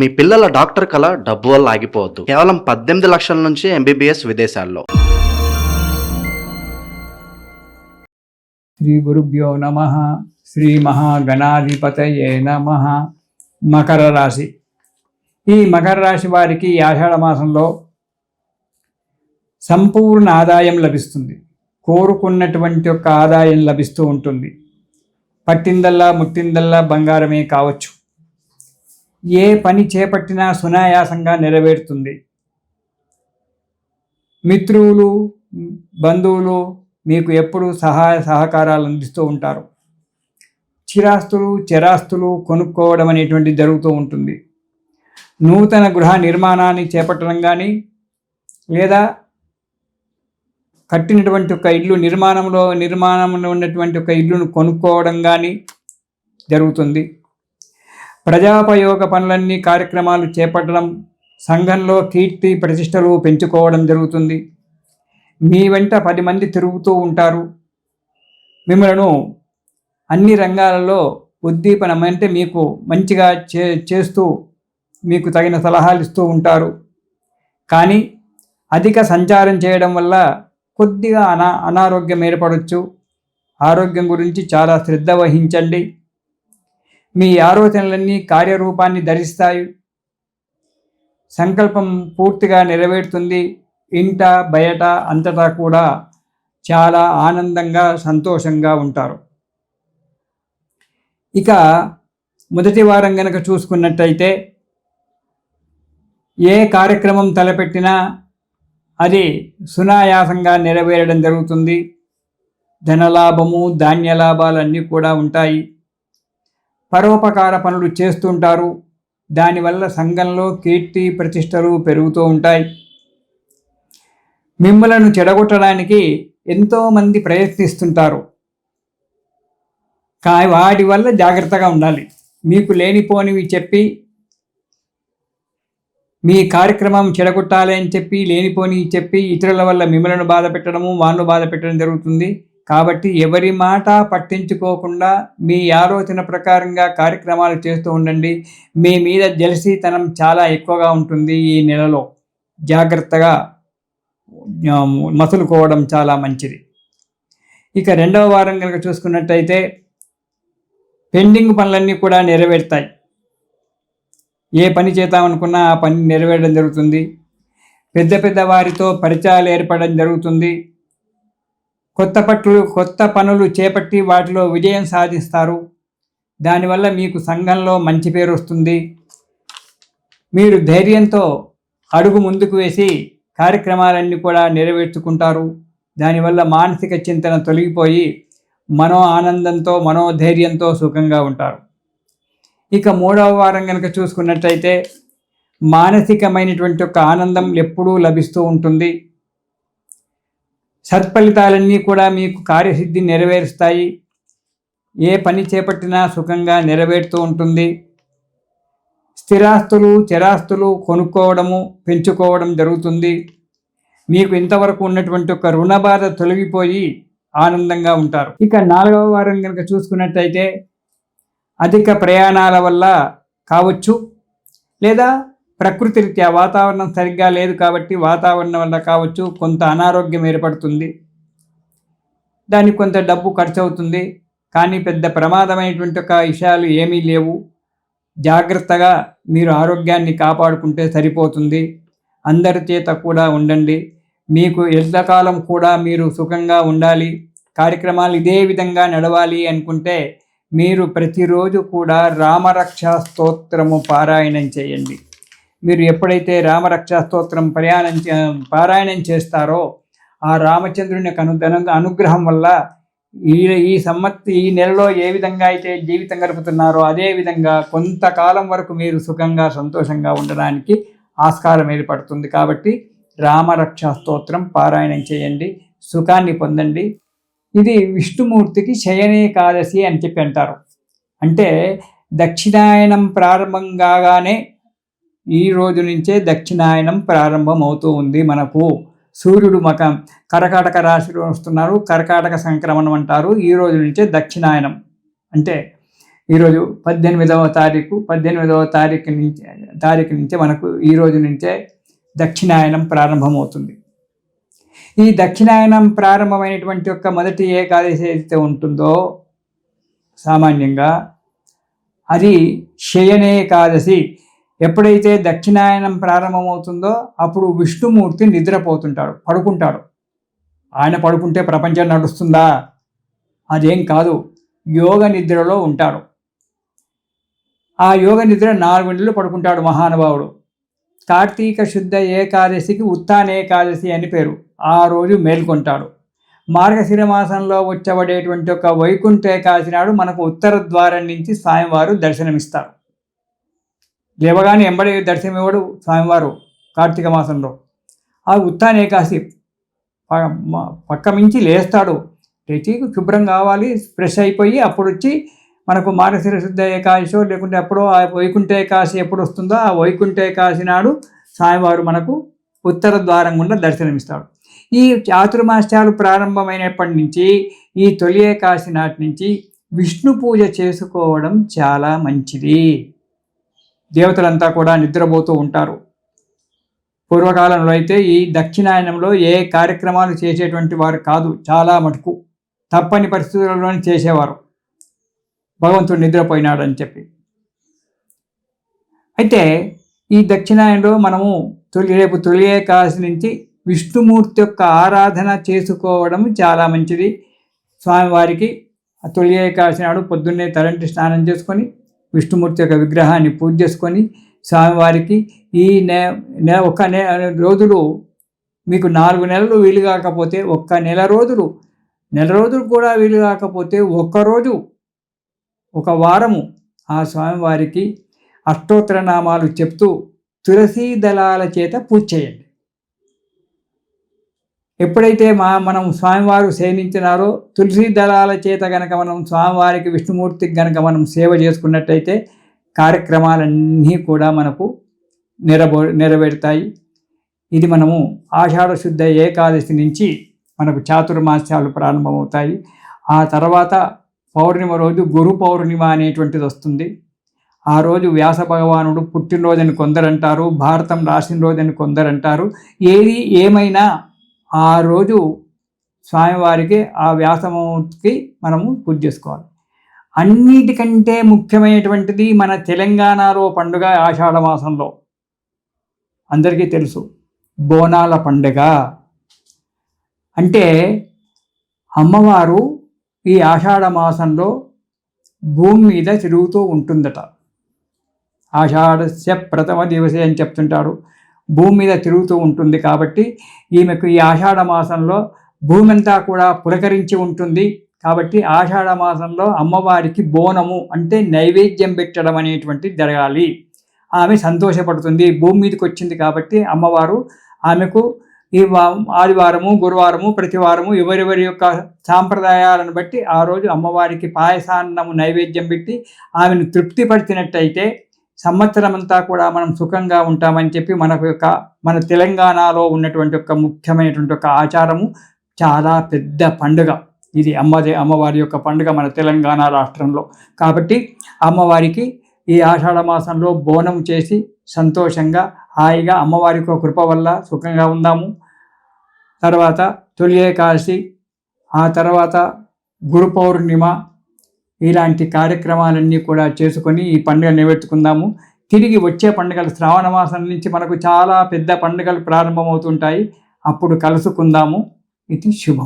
మీ పిల్లల డాక్టర్ కల డబ్బు వల్ల ఆగిపోవద్దు. కేవలం 18 లక్షల నుంచి ఎంబీబీఎస్ విదేశాల్లో. శ్రీ గురుభ్యో నమః. శ్రీ మహాగణాధిపతయే నమః. మకర రాశి. ఈ మకర రాశి వారికి ఆషాఢ మాసంలో సంపూర్ణ ఆదాయం లభిస్తుంది. కోరుకున్నటువంటి ఒక ఆదాయం లభిస్తూ ఉంటుంది. పట్టిందల్లా ముట్టిందల్లా బంగారమే కావచ్చు. ఏ పని చేపట్టినా సునాయాసంగా నెరవేరుతుంది. మిత్రులు, బంధువులు మీకు ఎప్పుడు సహాయ సహకారాలు అందిస్తూ ఉంటారు. చిరాస్తులు, చరాస్తులు కొనుక్కోవడం అనేటువంటి జరుగుతూ ఉంటుంది. నూతన గృహ నిర్మాణాన్ని చేపట్టడం కానీ, లేదా కట్టినటువంటి ఒక ఇల్లు నిర్మాణంలో ఉన్నటువంటి ఒక ఇల్లును కొనుక్కోవడం కానీ జరుగుతుంది. ప్రజాపయోగ పనులన్నీ కార్యక్రమాలు చేపట్టడం, సంఘంలో కీర్తి ప్రతిష్టలు పెంచుకోవడం జరుగుతుంది. మీ వెంట 10 మంది తిరుగుతూ ఉంటారు. మిమ్మల్ని అన్ని రంగాలలో ఉద్దీపనం అంటే మీకు మంచిగా చేస్తూ మీకు తగిన సలహాలు ఇస్తూ ఉంటారు. కానీ అధిక సంచారం చేయడం వల్ల కొద్దిగా అనారోగ్యం ఏర్పడవచ్చు. ఆరోగ్యం గురించి చాలా శ్రద్ధ వహించండి. మీ ఆలోచనలన్నీ కార్యరూపాన్ని ధరిస్తాయి. సంకల్పం పూర్తిగా నెరవేరుతుంది. ఇంట బయట అంతటా కూడా చాలా ఆనందంగా సంతోషంగా ఉంటారు. ఇక మొదటి వారం గనక చూసుకున్నట్టయితే ఏ కార్యక్రమం తలపెట్టినా అది సునాయాసంగా నెరవేరడం జరుగుతుంది. ధనలాభము, ధాన్యలాభాలన్నీ కూడా ఉంటాయి. పరోపకార పనులు చేస్తుంటారు. దానివల్ల సంఘంలో కీర్తి ప్రతిష్టలు పెరుగుతూ ఉంటాయి. మిమ్మలను చెడగొట్టడానికి ఎంతోమంది ప్రయత్నిస్తుంటారు. వాటి వల్ల జాగ్రత్తగా ఉండాలి. మీకు లేనిపోనివి చెప్పి మీ కార్యక్రమం చెడగొట్టాలి అని చెప్పి లేనిపోని చెప్పి ఇతరుల వల్ల మిమ్మల్ని బాధ పెట్టడము, వాళ్ళు బాధ పెట్టడం జరుగుతుంది. కాబట్టి ఎవరి మాట పట్టించుకోకుండా మీ ఆలోచన ప్రకారంగా కార్యక్రమాలు చేస్తూ ఉండండి. మీ మీద జెలసీతనం చాలా ఎక్కువగా ఉంటుంది. ఈ నెలలో జాగ్రత్తగా మసులుకోవడం చాలా మంచిది. ఇక రెండవ వారం కనుక చూసుకున్నట్టయితే పెండింగ్ పనులన్నీ కూడా నెరవేరుతాయి. ఏ పని చేద్దామనుకున్నా ఆ పని నెరవేరడం జరుగుతుంది. పెద్ద వారితో పరిచయాలు ఏర్పడడం జరుగుతుంది. కొత్త పనులు చేపట్టి వాటిలో విజయం సాధిస్తారు. దానివల్ల మీకు సంఘంలో మంచి పేరు వస్తుంది. మీరు ధైర్యంతో అడుగు ముందుకు వేసి కార్యక్రమాలన్నీ కూడా నెరవేర్చుకుంటారు. దానివల్ల మానసిక చింతన తొలగిపోయి మనో ఆనందంతో, మనోధైర్యంతో సుఖంగా ఉంటారు. ఇక మూడవ వారం కనుక చూసుకున్నట్లయితే మానసికమైనటువంటి ఒక ఆనందం ఎప్పుడూ లభిస్తూ ఉంటుంది. సత్ఫలితాలన్నీ కూడా మీకు కార్యసిద్ధి నెరవేరుస్తాయి. ఏ పని చేపట్టినా సుఖంగా నెరవేరుతూ ఉంటుంది. స్థిరాస్తులు, చరాస్తులు కొనుక్కోవడము, పెంచుకోవడం జరుగుతుంది. మీకు ఇంతవరకు ఉన్నటువంటి ఒక రుణబాధ తొలగిపోయి ఆనందంగా ఉంటారు. ఇక 4వ వారం కనుక చూసుకున్నట్టయితే అధిక ప్రయాణాల వల్ల కావచ్చు, లేదా ప్రకృతి రీత్యా వాతావరణం సరిగ్గా లేదు కాబట్టి వాతావరణం వల్ల కావచ్చు, కొంత అనారోగ్యం ఏర్పడుతుంది. దానికి కొంత డబ్బు ఖర్చు అవుతుంది. కానీ పెద్ద ప్రమాదమైనటువంటి ఒక విషయాలు ఏమీ లేవు. జాగ్రత్తగా మీరు ఆరోగ్యాన్ని కాపాడుకుంటే సరిపోతుంది. అందరి చేత కూడా ఉండండి. మీకు ఎల్లకాలం కూడా మీరు సుఖంగా ఉండాలి, కార్యక్రమాలు ఇదే విధంగా నడవాలి అనుకుంటే మీరు ప్రతిరోజు కూడా రామరక్షా స్తోత్రము పారాయణం చేయండి. మీరు ఎప్పుడైతే రామరక్షా స్తోత్రం పారాయణం చేస్తారో ఆ రామచంద్రుని అనుగ్రహం వల్ల ఈ నెలలో ఏ విధంగా అయితే జీవితం గడుపుతున్నారో అదే విధంగా కొంతకాలం వరకు మీరు సుఖంగా సంతోషంగా ఉండడానికి ఆస్కారం ఏర్పడుతుంది. కాబట్టి రామరక్షా స్తోత్రం పారాయణం చేయండి, సుఖాన్ని పొందండి. ఇది విష్ణుమూర్తికి శయనేకాదశి అని చెప్పి అంటారు. అంటే దక్షిణాయనం ప్రారంభం కాగానే ఈ రోజు నుంచే దక్షిణాయనం ప్రారంభం అవుతూ ఉంది. మనకు సూర్యుడు కర్కాటక రాశిలో వస్తున్నారు. కర్కాటక సంక్రమణం అంటారు. ఈ రోజు నుంచే దక్షిణాయనం అంటే ఈరోజు 18వ తారీఖు నుంచి మనకు ఈ రోజు నుంచే దక్షిణాయనం ప్రారంభమవుతుంది. ఈ దక్షిణాయనం ప్రారంభమైనటువంటి యొక్క మొదటి ఏకాదశి ఏదైతే ఉంటుందో సామాన్యంగా అది శయనేకాదశి. ఎప్పుడైతే దక్షిణాయనం ప్రారంభమవుతుందో అప్పుడు విష్ణుమూర్తి నిద్రపోతుంటాడు, పడుకుంటాడు. ఆయన పడుకుంటే ప్రపంచం నడుస్తుందా? అదేం కాదు, యోగ నిద్రలో ఉంటాడు. ఆ యోగ నిద్ర 4 గంటలు పడుకుంటాడు మహానుభావుడు. కార్తీక శుద్ధ ఏకాదశికి ఉత్తానేకాదశి అని పేరు. ఆ రోజు మేల్కొంటాడు. మార్గశిర మాసంలో వచ్చబడేటువంటి ఒక వైకుంఠ ఏకాదశి నాడు మనకు ఉత్తర ద్వారం నుంచి స్వామివారు దర్శనమిస్తారు. లేవగానే ఎంబడి దర్శనమివ్వడు స్వామివారు కార్తీక మాసంలో. ఆ ఉత్తానేకాదశి పక్క మించి లేస్తాడు. లేచి శుభ్రం కావాలి, ఫ్రెష్ అయిపోయి అప్పుడు వచ్చి మనకు మార్గశిర శుద్ధ ఏకాదశి లేకుంటే అప్పుడో ఆ వైకుంఠ ఏకాదశి ఎప్పుడు వస్తుందో ఆ వైకుంఠ ఏకాదశి నాడు స్వామివారు మనకు ఉత్తర ద్వారం గుండా దర్శనమిస్తాడు. ఈ చాతుర్మాస్యాలు ప్రారంభమైనప్పటి నుంచి ఈ తొలి ఏకాదశి నాటి నుంచి విష్ణు పూజ చేసుకోవడం చాలా మంచిది. దేవతలంతా కూడా నిద్రపోతూ ఉంటారు. పూర్వకాలంలో అయితే ఈ దక్షిణాయనంలో ఏ కార్యక్రమాలు చేసేటువంటి వారు కాదు, చాలా మటుకు తప్పని పరిస్థితుల్లోనే చేసేవారు, భగవంతుడు నిద్రపోయినాడని చెప్పి. అయితే ఈ దక్షిణాయనంలో మనము రేపు తొలి ఏకాదశి నుంచి విష్ణుమూర్తి యొక్క ఆరాధన చేసుకోవడం చాలా మంచిది. స్వామివారికి తొలి ఏకాదశి నాడు పొద్దున్నే తలంటి స్నానం చేసుకొని విష్ణుమూర్తి యొక్క విగ్రహాన్ని పూజ చేసుకొని స్వామివారికి ఈ ఒక రోజులు మీకు 4 నెలలు వీలు కాకపోతే ఒక్క నెల రోజులు కూడా వీలు కాకపోతే ఒక్కరోజు ఒక వారము ఆ స్వామివారికి అష్టోత్తర నామాలు చెప్తూ తులసీ దళాల చేత పూజ చేయండి. ఎప్పుడైతే మనం స్వామివారు సేవించినారో తులసీ దళాల చేత గనక మనం స్వామివారికి విష్ణుమూర్తికి గనక మనం సేవ చేసుకున్నట్టయితే కార్యక్రమాలన్నీ కూడా మనకు నెరవేరుతాయి. ఇది మనము ఆషాఢ శుద్ధ ఏకాదశి నుంచి మనకు చాతుర్మాస్యాలు ప్రారంభమవుతాయి. ఆ తర్వాత పౌర్ణిమ రోజు గురు పౌర్ణిమ అనేటువంటిది వస్తుంది. ఆ రోజు వ్యాస భగవానుడు పుట్టినరోజని కొందరంటారు, భారతం రాసిన రోజని కొందరంటారు. ఏది ఏమైనా ఆ రోజు స్వామివారికి ఆ వ్యాసమూర్తికి మనము పూజ చేసుకోవాలి. అన్నిటికంటే ముఖ్యమైనటువంటిది మన తెలంగాణలో పండుగ ఆషాఢ మాసంలో అందరికీ తెలుసు, బోనాల పండుగ. అంటే అమ్మవారు ఈ ఆషాఢ మాసంలో భూమి మీద తిరుగుతూ ఉంటుందట. ఆషాఢస్య ప్రథమ దివసే అని చెప్తుంటారు. భూమి మీద తిరుగుతూ ఉంటుంది కాబట్టి ఈమెకు ఈ ఆషాఢ మాసంలో భూమి అంతా కూడా పులకరించి ఉంటుంది. కాబట్టి ఆషాఢ మాసంలో అమ్మవారికి బోనము అంటే నైవేద్యం పెట్టడం అనేటువంటిది జరగాలి. ఆమె సంతోషపడుతుంది, భూమి మీదకి వచ్చింది కాబట్టి అమ్మవారు ఆమెకు ఈ ఆదివారము గురువారము ప్రతివారము ఎవరెవరి యొక్క సాంప్రదాయాలను బట్టి ఆ రోజు అమ్మవారికి పాయసాన్నము నైవేద్యం పెట్టి ఆమెను తృప్తిపరిచినట్టయితే సంవత్సరం అంతా కూడా మనం సుఖంగా ఉంటామని చెప్పి మన తెలంగాణలో ఉన్నటువంటి ఒక ముఖ్యమైనటువంటి ఒక ఆచారము, చాలా పెద్ద పండుగ ఇది. అమ్మవారి యొక్క పండుగ మన తెలంగాణ రాష్ట్రంలో. కాబట్టి అమ్మవారికి ఈ ఆషాఢ మాసంలో బోనం చేసి సంతోషంగా హాయిగా అమ్మవారి యొక్క కృప వల్ల సుఖంగా ఉందాము. తర్వాత తొలి ఏకాదశి, ఆ తర్వాత గురు పౌర్ణిమ, ఇలాంటి కార్యక్రమాలన్నీ కూడా చేసుకొని ఈ పండుగ నిలబెట్టుకుందాము. తిరిగి వచ్చే పండుగలు శ్రావణ మాసం నుంచి మనకు చాలా పెద్ద పండుగలు ప్రారంభమవుతుంటాయి. అప్పుడు కలుసుకుందాము. ఇది శుభం.